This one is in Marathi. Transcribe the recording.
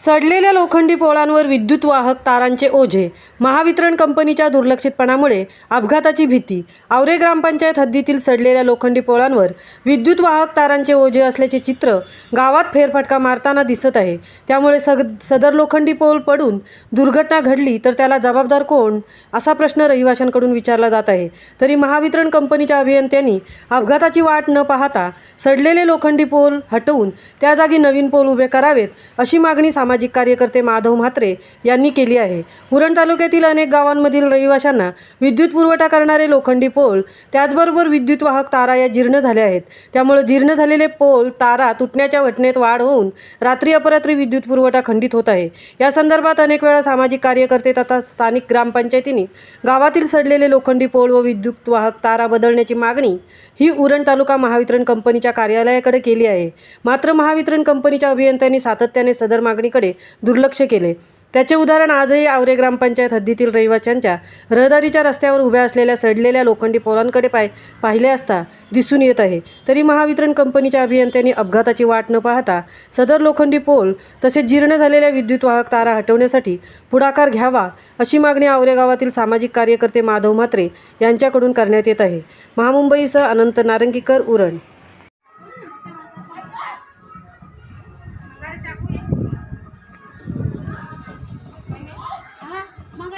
सडलेल्या लोखंडी पोळांवर विद्युत वाहक तारांचे ओझे. महावितरण कंपनीच्या दुर्लक्षितपणामुळे अपघाताची भीती. आवरे ग्रामपंचायत हद्दीतील सडलेल्या लोखंडी पोळांवर विद्युत वाहक तारांचे ओझे असल्याचे चित्र गावात फेरफटका मारताना दिसत आहे. त्यामुळे सदर लोखंडी पोल पडून दुर्घटना घडली तर त्याला जबाबदार कोण, असा प्रश्न रहिवाशांकडून विचारला जात आहे. तरी महावितरण कंपनीच्या अभियंत्यांनी अपघाताची वाट न पाहता सडलेले लोखंडी पोल हटवून त्या जागी नवीन पोल उभे करावेत, अशी मागणी सामाजिक कार्यकर्ते माधव म्हात्रे यांनी केली आहे. उरण तालुक्यातील अनेक गावांमधील रहिवाशांना विद्युत पुरवठा करणारे लोखंडी पोल, त्याचबरोबर विद्युत वाहक तारा या जीर्ण झाल्या आहेत. त्यामुळे जीर्ण झालेले पोल तारा तुटण्याच्या घटनेत वाढ होऊन रात्री अपरात्री विद्युत पुरवठा खंडित होत आहे. या संदर्भात अनेक वेळा सामाजिक कार्यकर्ते तथा स्थानिक ग्रामपंचायतींनी गावातील सडलेले लोखंडी पोल व विद्युत वाहक तारा बदलण्याची मागणी ही उरण तालुका महावितरण कंपनीच्या कार्यालयाकडे केली आहे. मात्र महावितरण कंपनीच्या अभियंत्यांनी सातत्याने सदर मागणीकडे दुर्लक्ष केले. त्याचे उदाहरण आजही आवरे ग्रामपंचायत हद्दीतील रहिवाशांच्या रहदारीच्या रस्त्यावर उभ्या असलेल्या सडलेल्या लोखंडी पोलांकडे पाहिले असता दिसून येत आहे. तरी महावितरण कंपनीच्या अभियंत्यांनी अपघाताची वाट न पाहता सदर लोखंडी पोल तसेच जीर्ण झालेल्या विद्युत वाहक तारा हटवण्यासाठी पुढाकार घ्यावा, अशी मागणी आवरे गावातील सामाजिक कार्यकर्ते माधव म्हात्रे यांच्याकडून करण्यात येत आहे. महामुंबईसह अनंत नारंगीकर, उरण. मग